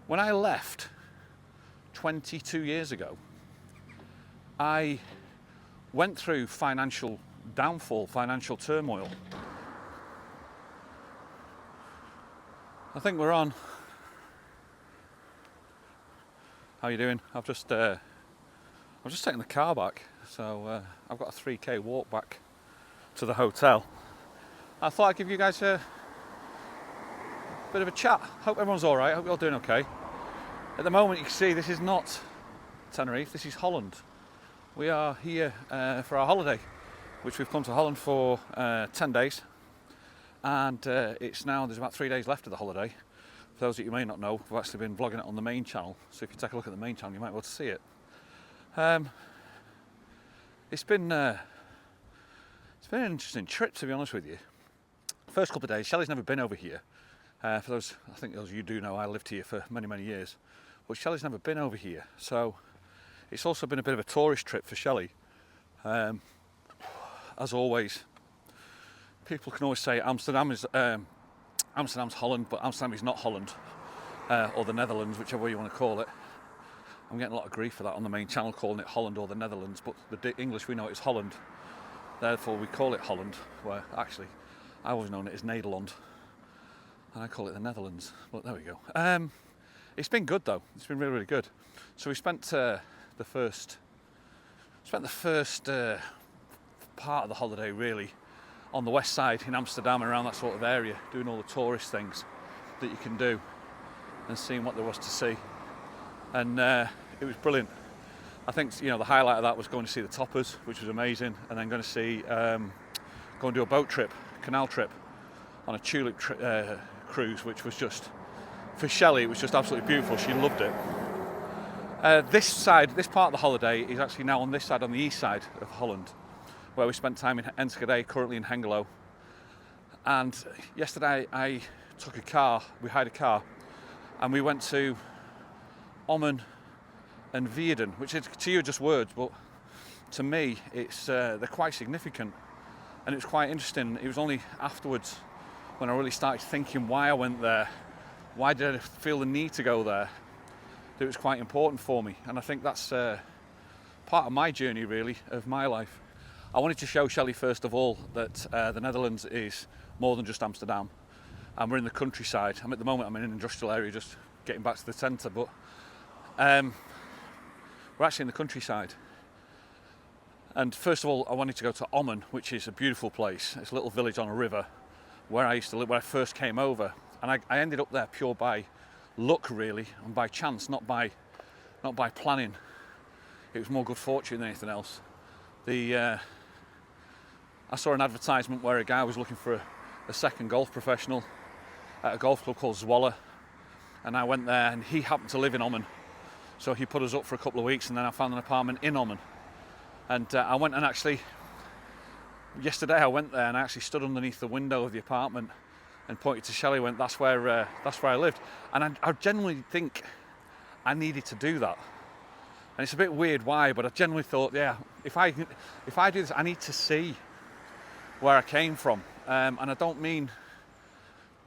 When I left 22 years ago, I went through financial downfall, financial turmoil. I think we're on. How you doing? I've just taken the car back, so I've got a 3k walk back to the hotel. I thought I'd give you guys a bit of a chat. Hope everyone's all right. Hope you're all doing okay. At the moment, you can see this is not Tenerife. This is Holland. We are here for our holiday, which we've come to Holland for 10 days, and there's about 3 days left of the holiday. For those that you may not know, we've actually been vlogging it on the main channel, so if you take a look at the main channel, you might be able to see it. It's been an interesting trip, to be honest with you. First couple of days, Shelley's never been over here. For those, I think those of you do know, I lived here for many, many years, but Shelley's never been over here, so it's also been a bit of a tourist trip for Shelley. As always, people can always say Amsterdam's Holland, but Amsterdam is not Holland, or the Netherlands, whichever way you want to call it. I'm getting a lot of grief for that on the main channel, calling it Holland or the Netherlands, but the English we know it's Holland, therefore we call it Holland, where actually I always known it as Nederland, and I call it the Netherlands, but there we go. It's been good though, it's been really, really good. So we spent the first part of the holiday really on the west side in Amsterdam and around that sort of area, doing all the tourist things that you can do and seeing what there was to see. And it was brilliant. I think the highlight of that was going to see the toppers, which was amazing, and then going to see go and do a boat trip, canal trip, on a tulip cruise, which was just, for Shelley, it was just absolutely beautiful. She loved it. This part of the holiday is actually now on this side, on the east side of Holland, where we spent time in Enschede, currently in Hengelo. And yesterday I took a car, we hired a car, and we went to Ommen and Vierden, which is, to you, just words, but to me, they're quite significant, and it was quite interesting. It was only afterwards when I really started thinking why I went there, why did I feel the need to go there, that it was quite important for me. And I think that's part of my journey, really, of my life. I wanted to show Shelley, first of all, that the Netherlands is more than just Amsterdam, and we're in the countryside. At the moment, I'm in an industrial area, just getting back to the centre, but we're actually in the countryside. And first of all, I wanted to go to Ommen, which is a beautiful place. It's a little village on a river where I used to live, where I first came over. And I ended up there pure by luck, really, and by chance, not by planning. It was more good fortune than anything else. I saw an advertisement where a guy was looking for a second golf professional at a golf club called Zwolle, and I went there, and he happened to live in Ommen. So he put us up for a couple of weeks, and then I found an apartment in Ommen. And I went and actually, yesterday I went there and I actually stood underneath the window of the apartment and pointed to Shelley, went, that's where I lived. And I genuinely think I needed to do that. And it's a bit weird why, but I genuinely thought, yeah, if I do this, I need to see where I came from. And I don't mean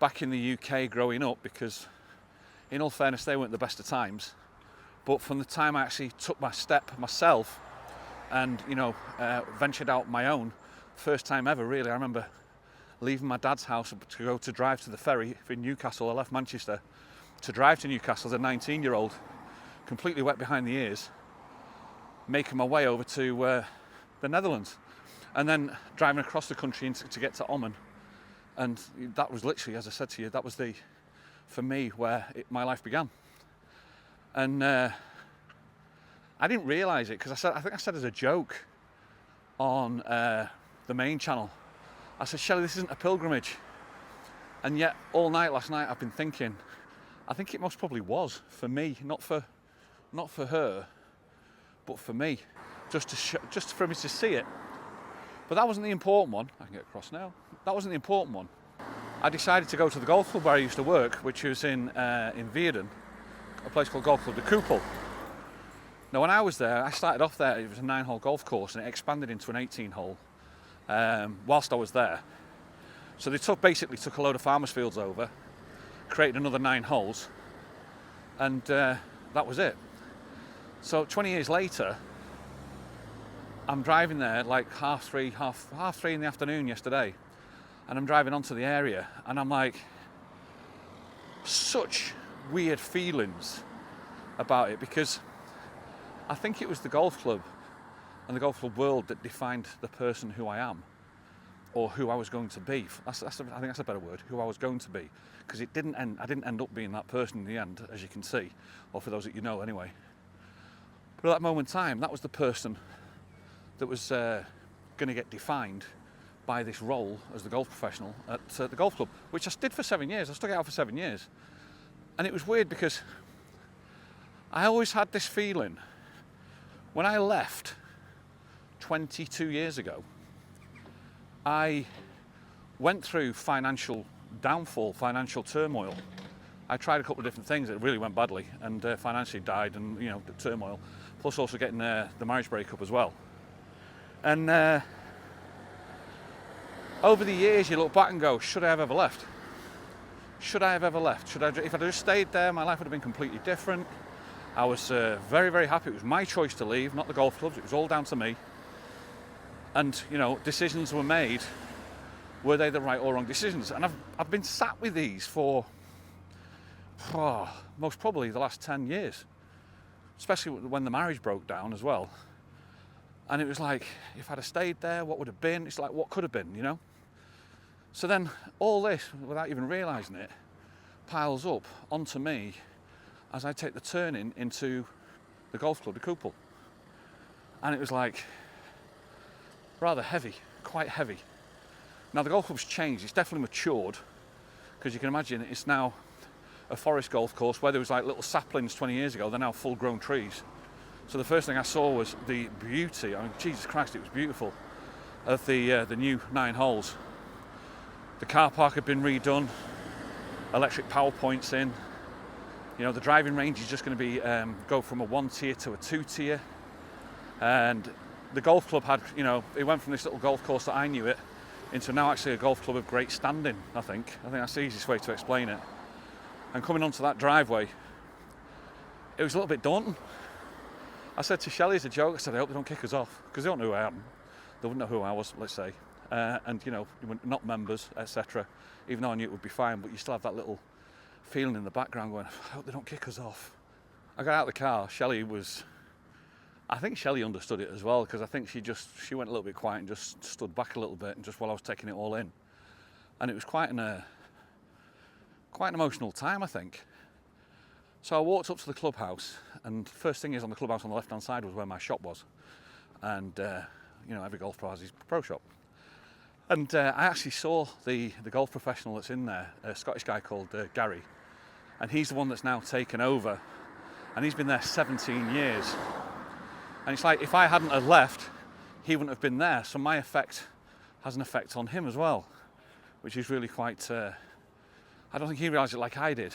back in the UK growing up, because in all fairness, they weren't the best of times. But from the time I actually took my step myself and, ventured out my own, first time ever, really, I remember leaving my dad's house to drive to the ferry in Newcastle. I left Manchester to drive to Newcastle as a 19-year-old, completely wet behind the ears, making my way over to the Netherlands, and then driving across the country to get to Ommen. And that was literally, as I said to you, that was for me, where my life began. And I didn't realise it, because I think I said as a joke on the main channel, I said, Shelley, this isn't a pilgrimage. And yet all night last night I've been thinking, I think it most probably was for me, not for her, but for me, just for me to see it. But that wasn't the important one. I can get across now. That wasn't the important one. I decided to go to the golf club where I used to work, which was in Vierden, a place called Golf Club de Koepel. Now, when I was there, I started off there, it was a 9-hole golf course, and it expanded into an 18-hole whilst I was there. So they basically took a load of farmers' fields over, created another 9 holes, And that was it. So 20 years later, I'm driving there like half three in the afternoon yesterday, and I'm driving onto the area, and I'm like, such weird feelings about it, because I think it was the golf club and the golf club world that defined the person who I am, or who I was going to be. I think that's a better word, who I was going to be, because I didn't end up being that person in the end, as you can see, or for those that you know anyway. But at that moment in time, that was the person that was going to get defined by this role as the golf professional at the golf club, which I did for 7 years. I stuck it out for 7 years. And it was weird because I always had this feeling, when I left 22 years ago, I went through financial downfall, financial turmoil. I tried a couple of different things that really went badly, and financially died, and the turmoil, plus also getting the marriage breakup as well. And over the years, you look back and go, should I have ever left? Should I have ever left? If I'd just stayed there, my life would have been completely different. I was very, very happy. It was my choice to leave, not the golf club's. It was all down to me. And decisions were made. Were they the right or wrong decisions? And I've been sat with these for most probably the last 10 years, especially when the marriage broke down as well. And it was like, if I'd have stayed there, what would have been? It's like, what could have been, So then all this, without even realising it, piles up onto me as I take the turning into the golf club, the Couple. And it was like, rather heavy, quite heavy. Now the golf club's changed, it's definitely matured, because you can imagine it's now a forest golf course where there was like little saplings 20 years ago, they're now full grown trees. So the first thing I saw was the beauty, Jesus Christ, it was beautiful, of the new 9 holes. The car park had been redone, electric power points in. The driving range is just going to be go from a 1 tier to a 2 tier. And the golf club had, it went from this little golf course that I knew it into now actually a golf club of great standing, I think. I think that's the easiest way to explain it. And coming onto that driveway, it was a little bit daunting. I said to Shelley as a joke, I hope they don't kick us off, because they don't know who I am. They wouldn't know who I was, let's say. And not members, etc. Even though I knew it would be fine, but you still have that little feeling in the background going, I hope they don't kick us off. I got out of the car. I think Shelley understood it as well, because I think she went a little bit quiet and just stood back a little bit, and just while I was taking it all in. And it was quite an emotional time, I think. So I walked up to the clubhouse, and first thing is, on the clubhouse on the left hand side was where my shop was. And every golf pro has his pro shop. And I actually saw the golf professional that's in there, a Scottish guy called Gary, and he's the one that's now taken over, and he's been there 17 years. And it's like, if I hadn't have left, he wouldn't have been there. So my effect has an effect on him as well, which is really quite, I don't think he realised it like I did,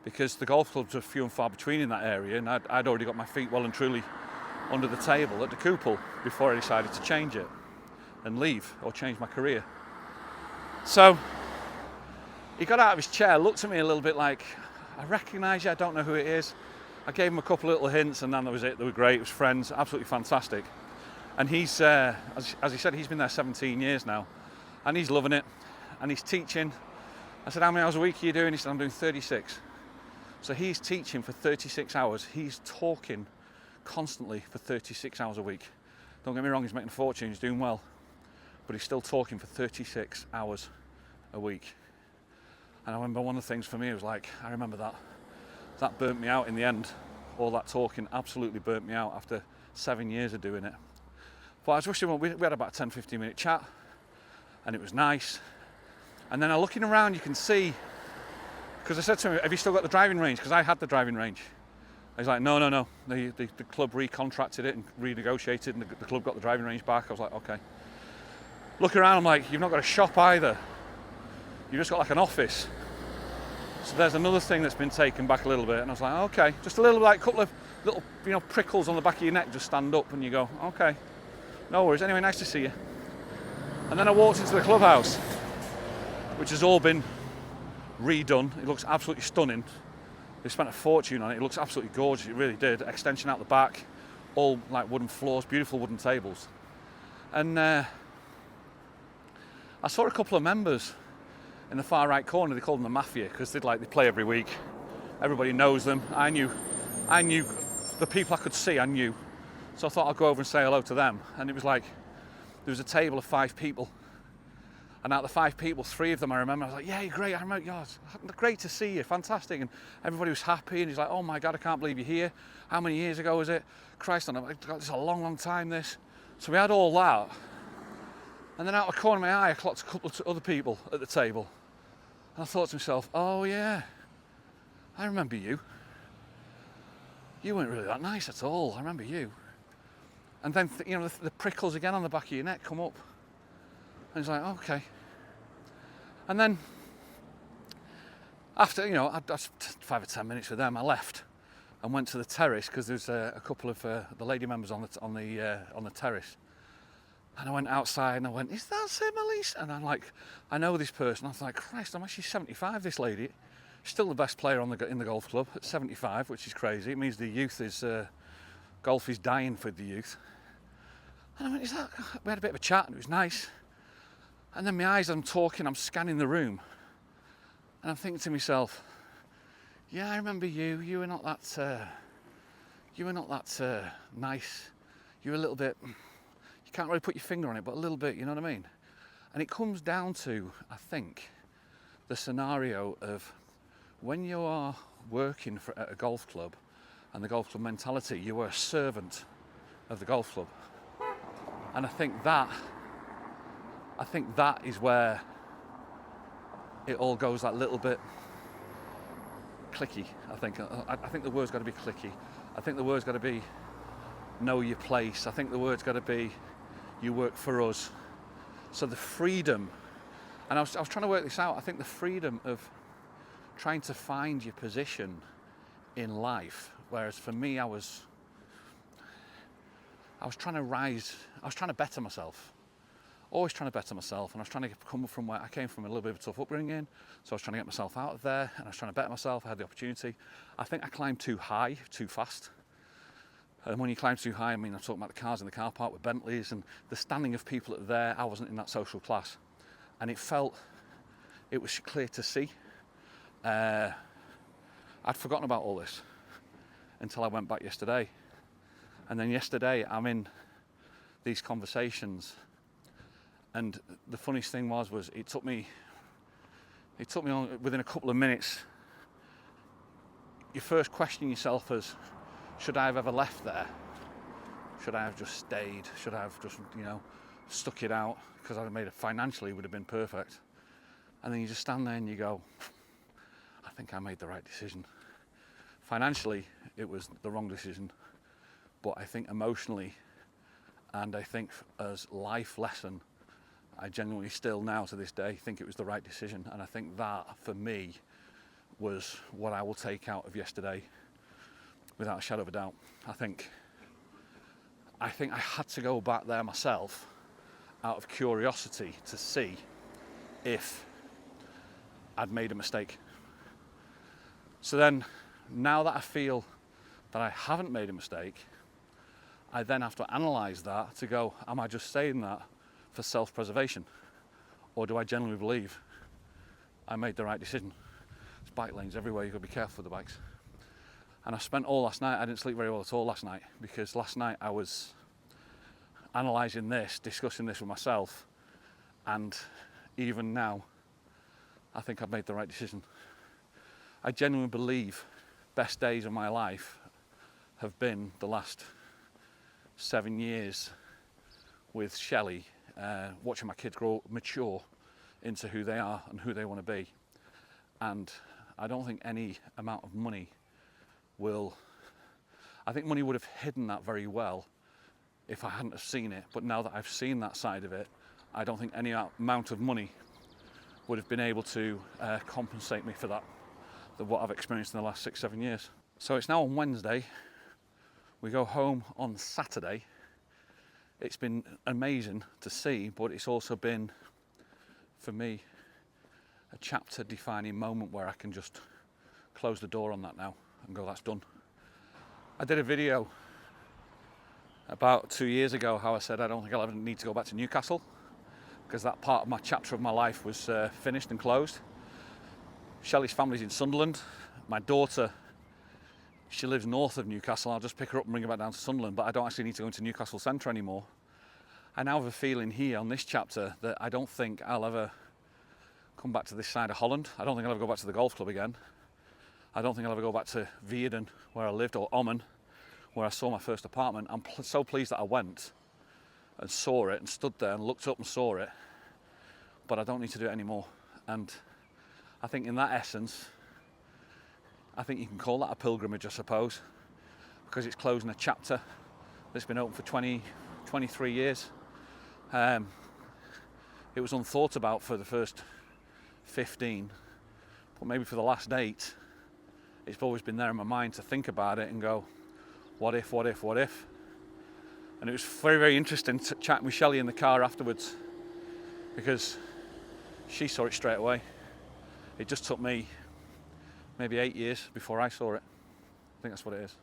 because the golf clubs are few and far between in that area, and I'd already got my feet well and truly under the table at the Couple before I decided to change it and leave, or change my career. So he got out of his chair, looked at me a little bit like, I recognise you, I don't know who it is. I gave him a couple of little hints, and then that was it. They were great, it was friends, absolutely fantastic. And he's, as he said, he's been there 17 years now, and he's loving it, and he's teaching. I said, how many hours a week are you doing? He said, I'm doing 36. So he's teaching for 36 hours. He's talking constantly for 36 hours a week. Don't get me wrong, he's making a fortune, he's doing well, but he's still talking for 36 hours a week. And I remember one of the things for me was like, I remember that burnt me out in the end. All that talking absolutely burnt me out after 7 years of doing it. But I was wishing, we had about a 10-15 minute chat, and it was nice. And then looking around, you can see, because I said to him, have you still got the driving range? Because I had the driving range. He's like, no. The club recontracted it and renegotiated, and the club got the driving range back. I was like, okay. Look around, I'm like, you've not got a shop either. You've just got like an office. So there's another thing that's been taken back a little bit, and I was like, okay. Just a little, like, couple of little, prickles on the back of your neck just stand up, and you go, okay, no worries. Anyway, nice to see you. And then I walked into the clubhouse, which has all been redone. It looks absolutely stunning. They spent a fortune on it. It looks absolutely gorgeous. It really did. Extension out the back, all like wooden floors, beautiful wooden tables. And I saw a couple of members in the far right corner. They called them the Mafia because they play every week. Everybody knows them. I knew the people I could see. I knew, so I thought I'd go over and say hello to them. And it was like there was a table of 5 people, and out of the 5 people, 3 of them I remember. I was like, "Yeah, you're great. I remember. Yeah, it's great to see you. Fantastic." And everybody was happy. And he's like, "Oh my God, I can't believe you're here. How many years ago was it? Christ, this is a long, long time. This." So we had all that. And then out of the corner of my eye, I clocked a couple of other people at the table. And I thought to myself, "Oh yeah, I remember you. You weren't really that nice at all. I remember you." And then, the prickles again on the back of your neck come up. And it's like, okay. And then, after, I'd 5 or 10 minutes with them, I left and went to the terrace because there's a couple of the lady members on the terrace. And I went outside and I went, "Is that Sim Elise?" And I'm like, I know this person. I was like, Christ, I'm actually 75, this lady. Still the best player in the golf club at 75, which is crazy. It means the youth is, golf is dying for the youth. And I went, we had a bit of a chat and it was nice. And then my eyes, I'm talking, I'm scanning the room. And I'm thinking to myself, yeah, I remember you. You were not that nice. You were a little bit, you can't really put your finger on it, but a little bit, you know what I mean? And it comes down to, I think, the scenario of when you are working at a golf club and the golf club mentality, you are a servant of the golf club. And I think that is where it all goes that little bit clicky. I think the word's got to be clicky. I think the word's got to be know your place. I think the word's got to be you work for us. So the freedom, and I was trying to work this out. I think the freedom of trying to find your position in life, whereas for me, I was trying to rise. I was trying to better myself. Always trying to better myself, and I was trying to come from where I came from, a little bit of a tough upbringing, so I was trying to get myself out of there, and I was trying to better myself. I had the opportunity. I think I climbed too high, too fast. And when you climb too high, I mean, I'm talking about the cars in the car park with Bentleys and the standing of people that are there. I wasn't in that social class, and it was clear to see. I'd forgotten about all this until I went back yesterday, and then yesterday I'm in these conversations. And the funniest thing was it took me on within a couple of minutes. You first question yourself as, should I have ever left there? Should I have just stayed? Should I have just, stuck it out? Because I'd have made it financially, it would have been perfect. And then you just stand there and you go, I think I made the right decision. Financially, it was the wrong decision. But I think emotionally, and I think as life lesson, I genuinely still now to this day think it was the right decision, and I think that for me was what I will take out of yesterday without a shadow of a doubt. I think I had to go back there myself out of curiosity to see if I'd made a mistake. So then, now that I feel that I haven't made a mistake, I then have to analyse that to go, am I just saying that for self-preservation, or do I genuinely believe I made the right decision? There's bike lanes everywhere, you've got to be careful with the bikes. And I spent all last night, I didn't sleep very well at all last night, because last night I was analysing this, discussing this with myself, and even now I think I've made the right decision. I genuinely believe best days of my life have been the last 7 years with Shelley, watching my kids mature into who they are and who they want to be. And I don't think any amount of money I think money would have hidden that very well if I hadn't have seen it. But now that I've seen that side of it, I don't think any amount of money would have been able to compensate me for what I've experienced in the last 6-7 years. So it's now on Wednesday. We go home on Saturday. It's been amazing to see, but it's also been, for me, a chapter-defining moment where I can just close the door on that now and go, that's done. I did a video about 2 years ago how I said I don't think I'll ever need to go back to Newcastle because that part of my chapter of my life was finished and closed. Shelley's family's in Sunderland. My daughter, she lives north of Newcastle. I'll just pick her up and bring her back down to Sunderland, but I don't actually need to go into Newcastle Centre anymore. I now have a feeling here on this chapter that I don't think I'll ever come back to this side of Holland. I don't think I'll ever go back to the golf club again. I don't think I'll ever go back to Veerden, where I lived, or Ommen, where I saw my first apartment. I'm so pleased that I went and saw it and stood there and looked up and saw it, but I don't need to do it anymore. And I think in that essence, I think you can call that a pilgrimage, I suppose, because it's closing a chapter that's been open for 23 years. It was unthought about for the first 15, but maybe for the last 8, it's always been there in my mind to think about it and go, what if, what if, what if? And it was very, very interesting to chat with Shelley in the car afterwards because she saw it straight away. It just took me maybe 8 years before I saw it. I think that's what it is.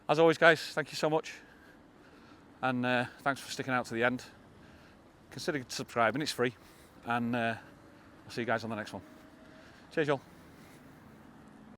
As always, guys, thank you so much. And thanks for sticking out to the end. Consider subscribing, it's free. And I'll see you guys on the next one. Cheers, y'all.